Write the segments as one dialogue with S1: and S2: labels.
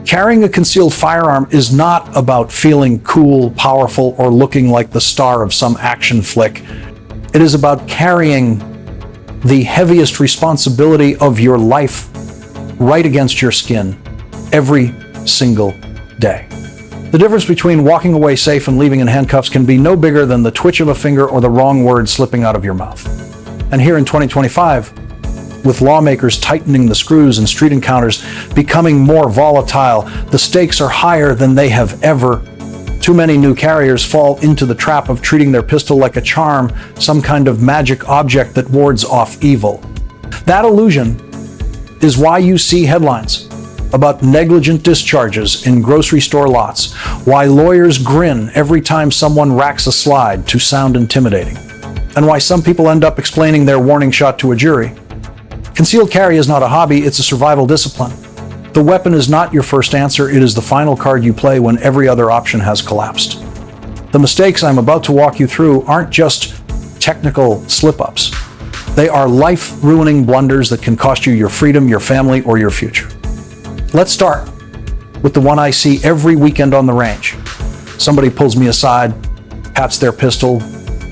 S1: Carrying a concealed firearm is not about feeling cool, powerful, or looking like the star of some action flick. It is about carrying the heaviest responsibility of your life right against your skin every single day. The difference between walking away safe and leaving in handcuffs can be no bigger than the twitch of a finger or the wrong word slipping out of your mouth. And here in 2025, with lawmakers tightening the screws and street encounters becoming more volatile, the stakes are higher than they have ever. Too many new carriers fall into the trap of treating their pistol like a charm, some kind of magic object that wards off evil. That illusion is why you see headlines about negligent discharges in grocery store lots, why lawyers grin every time someone racks a slide to sound intimidating, and why some people end up explaining their warning shot to a jury. Concealed carry is not a hobby, it's a survival discipline. The weapon is not your first answer, it is the final card you play when every other option has collapsed. The mistakes I'm about to walk you through aren't just technical slip-ups. They are life-ruining blunders that can cost you your freedom, your family, or your future. Let's start with the one I see every weekend on the range. Somebody pulls me aside, pats their pistol,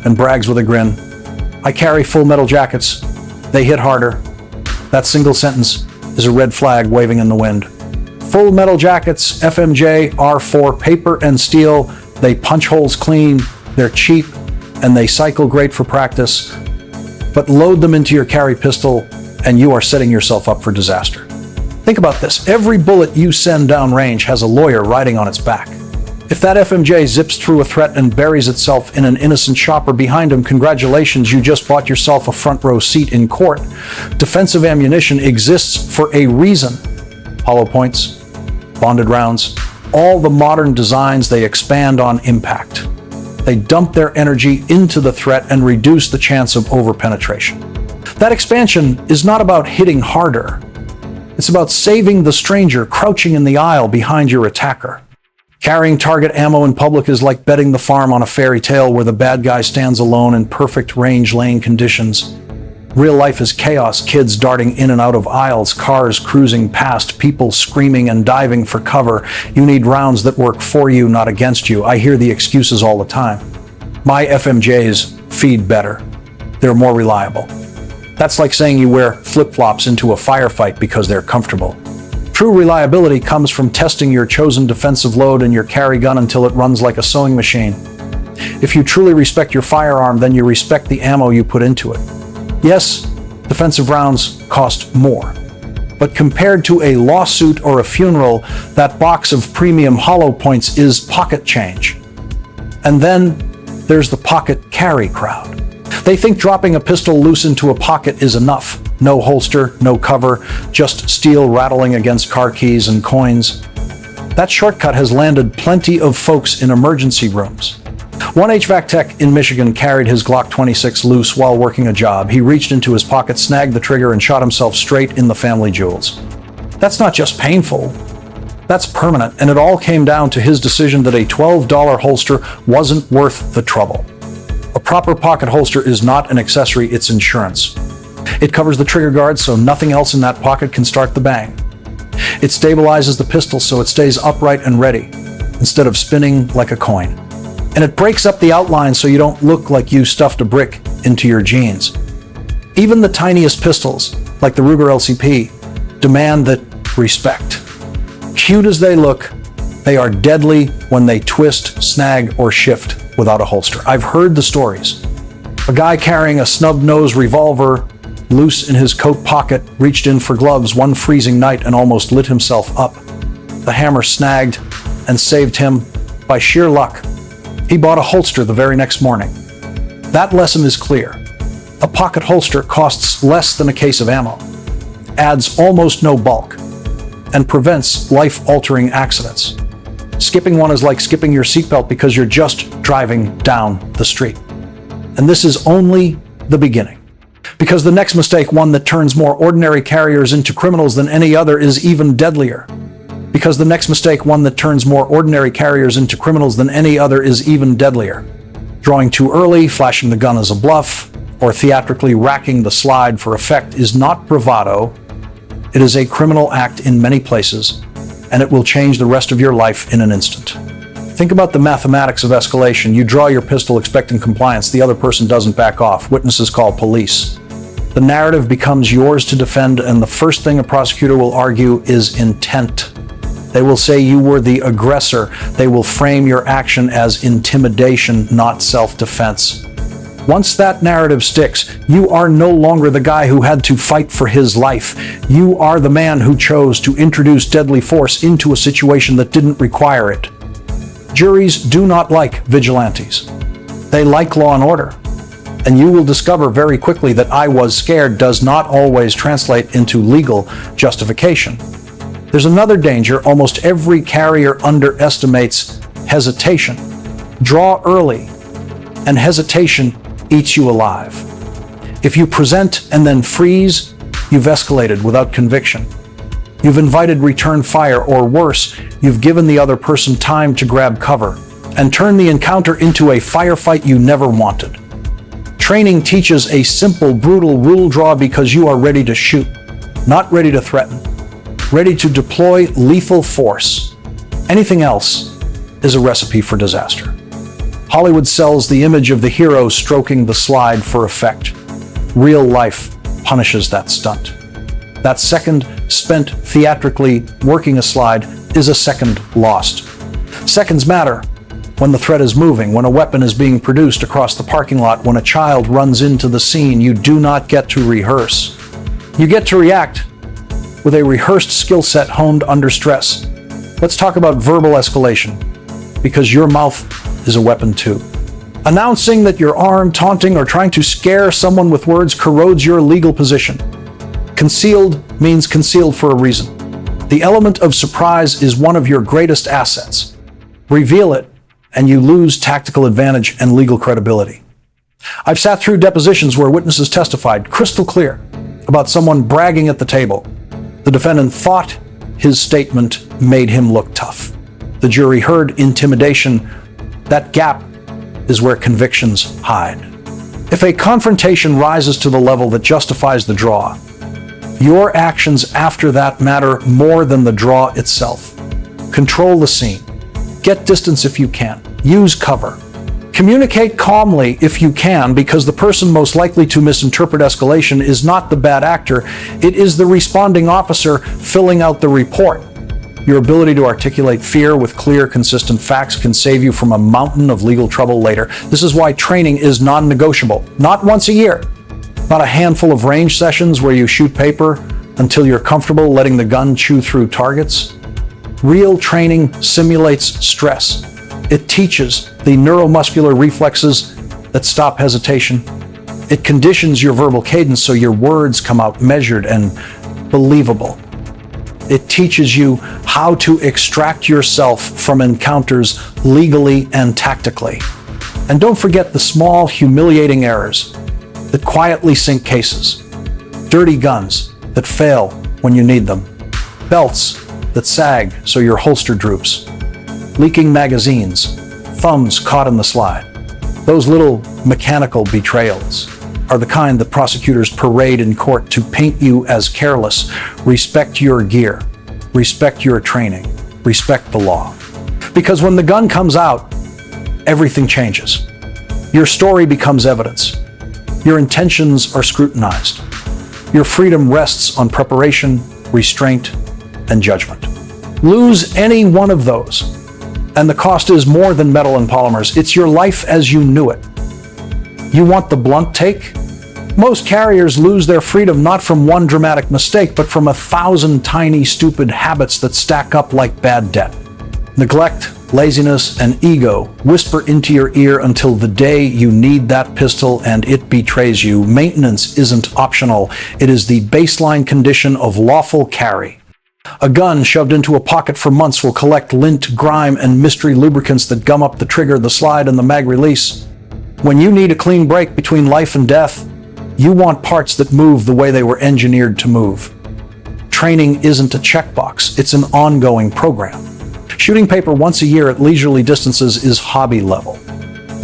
S1: and brags with a grin. I carry full metal jackets. They hit harder. That single sentence is a red flag waving in the wind. Full metal jackets, FMJ, are for paper and steel. They punch holes clean, they're cheap, and they cycle great for practice. But load them into your carry pistol, and you are setting yourself up for disaster. Think about this. Every bullet you send downrange has a lawyer riding on its back. If that FMJ zips through a threat and buries itself in an innocent shopper behind him, congratulations, you just bought yourself a front row seat in court. Defensive ammunition exists for a reason. Hollow points, bonded rounds, all the modern designs, they expand on impact. They dump their energy into the threat and reduce the chance of overpenetration. That expansion is not about hitting harder. It's about saving the stranger crouching in the aisle behind your attacker. Carrying target ammo in public is like betting the farm on a fairy tale where the bad guy stands alone in perfect range lane conditions. Real life is chaos, kids darting in and out of aisles, cars cruising past, people screaming and diving for cover. You need rounds that work for you, not against you. I hear the excuses all the time. My FMJs feed better. They're more reliable. That's like saying you wear flip-flops into a firefight because they're comfortable. True reliability comes from testing your chosen defensive load in your carry gun until it runs like a sewing machine. If you truly respect your firearm, then you respect the ammo you put into it. Yes, defensive rounds cost more. But compared to a lawsuit or a funeral, that box of premium hollow points is pocket change. And then there's the pocket carry crowd. They think dropping a pistol loose into a pocket is enough. No holster, no cover, just steel rattling against car keys and coins. That shortcut has landed plenty of folks in emergency rooms. One HVAC tech in Michigan carried his Glock 26 loose while working a job. He reached into his pocket, snagged the trigger, and shot himself straight in the family jewels. That's not just painful, that's permanent, and it all came down to his decision that a $12 holster wasn't worth the trouble. A proper pocket holster is not an accessory, it's insurance. It covers the trigger guard so nothing else in that pocket can start the bang. It stabilizes the pistol so it stays upright and ready, instead of spinning like a coin. And it breaks up the outline so you don't look like you stuffed a brick into your jeans. Even the tiniest pistols, like the Ruger LCP, demand that respect. Cute as they look, they are deadly when they twist, snag, or shift without a holster. I've heard the stories. A guy carrying a snub-nosed revolver loose in his coat pocket reached in for gloves one freezing night and almost lit himself up. The hammer snagged and saved him by sheer luck. He bought a holster the very next morning. That lesson is clear. A pocket holster costs less than a case of ammo, adds almost no bulk, and prevents life-altering accidents. Skipping one is like skipping your seatbelt because you're just driving down the street. And this is only the beginning. Because the next mistake, one that turns more ordinary carriers into criminals than any other, is even deadlier. Because the next mistake, one that turns more ordinary carriers into criminals than any other, is even deadlier. Drawing too early, flashing the gun as a bluff, or theatrically racking the slide for effect is not bravado. It is a criminal act in many places, and it will change the rest of your life in an instant. Think about the mathematics of escalation. You draw your pistol expecting compliance. The other person doesn't back off. Witnesses call police. The narrative becomes yours to defend, and the first thing a prosecutor will argue is intent. They will say you were the aggressor. They will frame your action as intimidation, not self-defense. Once that narrative sticks, you are no longer the guy who had to fight for his life. You are the man who chose to introduce deadly force into a situation that didn't require it. Juries do not like vigilantes. They like law and order. And you will discover very quickly that "I was scared" does not always translate into legal justification. There's another danger. Almost every carrier underestimates hesitation. Draw early, and hesitation eats you alive. If you present and then freeze, you've escalated without conviction. You've invited return fire, or worse, you've given the other person time to grab cover and turn the encounter into a firefight you never wanted. Training teaches a simple, brutal rule: draw because you are ready to shoot, not ready to threaten, ready to deploy lethal force. Anything else is a recipe for disaster. Hollywood sells the image of the hero stroking the slide for effect. Real life punishes that stunt. That second spent theatrically working a slide is a second lost. Seconds matter when the threat is moving, when a weapon is being produced across the parking lot, when a child runs into the scene. You do not get to rehearse. You get to react with a rehearsed skill set honed under stress. Let's talk about verbal escalation, because your mouth is a weapon too. Announcing that you're armed, taunting, or trying to scare someone with words corrodes your legal position. Concealed means concealed for a reason. The element of surprise is one of your greatest assets. Reveal it, and you lose tactical advantage and legal credibility. I've sat through depositions where witnesses testified crystal clear about someone bragging at the table. The defendant thought his statement made him look tough. The jury heard intimidation. That gap is where convictions hide. If a confrontation rises to the level that justifies the draw, your actions after that matter more than the draw itself. Control the scene. Get distance if you can. Use cover. Communicate calmly if you can, because the person most likely to misinterpret escalation is not the bad actor. It is the responding officer filling out the report. Your ability to articulate fear with clear, consistent facts can save you from a mountain of legal trouble later. This is why training is non-negotiable. Not once a year. Not a handful of range sessions where you shoot paper until you're comfortable letting the gun chew through targets. Real training simulates stress. It teaches the neuromuscular reflexes that stop hesitation. It conditions your verbal cadence so your words come out measured and believable. It teaches you how to extract yourself from encounters legally and tactically. And don't forget the small, humiliating errors that quietly sink cases. Dirty guns that fail when you need them. Belts that sag so your holster droops. Leaking magazines. Thumbs caught in the slide. Those little mechanical betrayals are the kind that prosecutors parade in court to paint you as careless. Respect your gear. Respect your training. Respect the law. Because when the gun comes out, everything changes. Your story becomes evidence. Your intentions are scrutinized. Your freedom rests on preparation, restraint, and judgment. Lose any one of those, and the cost is more than metal and polymers. It's your life as you knew it. You want the blunt take? Most carriers lose their freedom not from one dramatic mistake, but from 1,000 tiny, stupid habits that stack up like bad debt. Neglect, laziness, and ego whisper into your ear until the day you need that pistol and it betrays you. Maintenance isn't optional. It is the baseline condition of lawful carry. A gun shoved into a pocket for months will collect lint, grime, and mystery lubricants that gum up the trigger, the slide, and the mag release. When you need a clean break between life and death, you want parts that move the way they were engineered to move. Training isn't a checkbox, it's an ongoing program. Shooting paper once a year at leisurely distances is hobby level.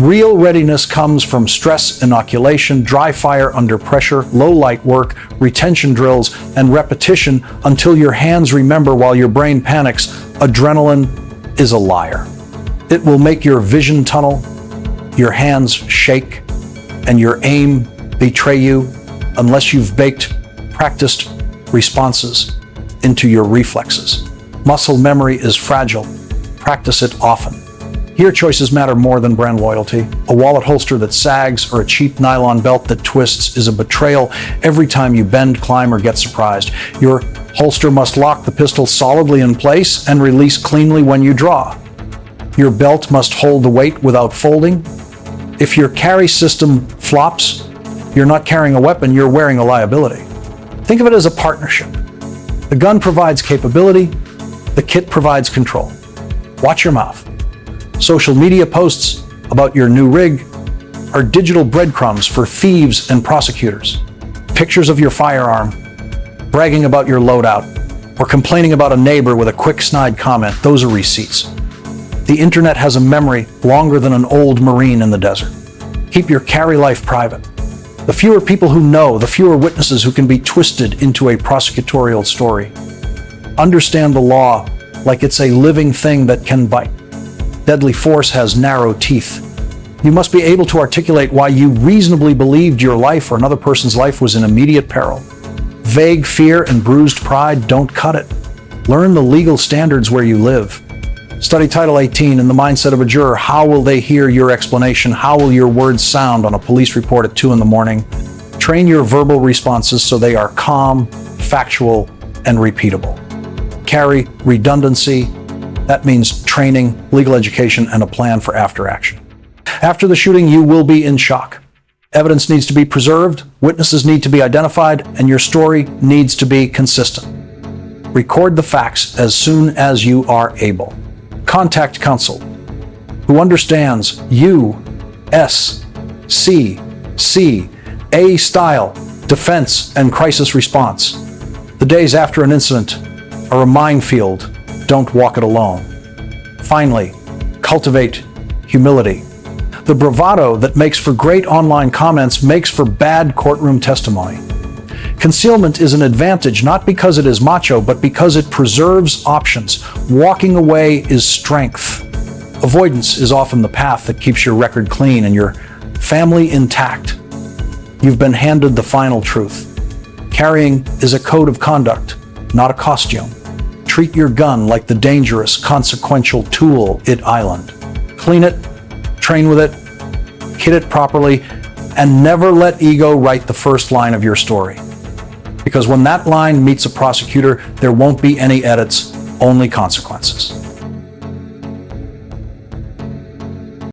S1: Real readiness comes from stress inoculation, dry fire under pressure, low light work, retention drills, and repetition until your hands remember while your brain panics. Adrenaline is a liar. It will make your vision tunnel, your hands shake, and your aim betray you unless you've practiced responses into your reflexes. Muscle memory is fragile. Practice it often. Here, choices matter more than brand loyalty. A wallet holster that sags or a cheap nylon belt that twists is a betrayal every time you bend, climb, or get surprised. Your holster must lock the pistol solidly in place and release cleanly when you draw. Your belt must hold the weight without folding. If your carry system flops, you're not carrying a weapon, you're wearing a liability. Think of it as a partnership. The gun provides capability, the kit provides control. Watch your mouth. Social media posts about your new rig are digital breadcrumbs for thieves and prosecutors. Pictures of your firearm, bragging about your loadout, or complaining about a neighbor with a quick snide comment, those are receipts. The internet has a memory longer than an old Marine in the desert. Keep your carry life private. The fewer people who know, the fewer witnesses who can be twisted into a prosecutorial story. Understand the law like it's a living thing that can bite. Deadly force has narrow teeth. You must be able to articulate why you reasonably believed your life or another person's life was in immediate peril. Vague fear and bruised pride don't cut it. Learn the legal standards where you live. Study Title 18 in the mindset of a juror. How will they hear your explanation? How will your words sound on a police report at 2 a.m? Train your verbal responses so they are calm, factual, and repeatable. Carry redundancy. That means training, legal education, and a plan for after action. After the shooting, you will be in shock. Evidence needs to be preserved, witnesses need to be identified, and your story needs to be consistent. Record the facts as soon as you are able. Contact counsel who understands USCCA style, defense, and crisis response. The days after an incident are a minefield. Don't walk it alone. Finally, cultivate humility. The bravado that makes for great online comments makes for bad courtroom testimony. Concealment is an advantage not because it is macho, but because it preserves options. Walking away is strength. Avoidance is often the path that keeps your record clean and your family intact. You've been handed the final truth. Carrying is a code of conduct, not a costume. Treat your gun like the dangerous, consequential tool it island. Clean it, train with it, kit it properly, and never let ego write the first line of your story. Because when that line meets a prosecutor, there won't be any edits, only consequences.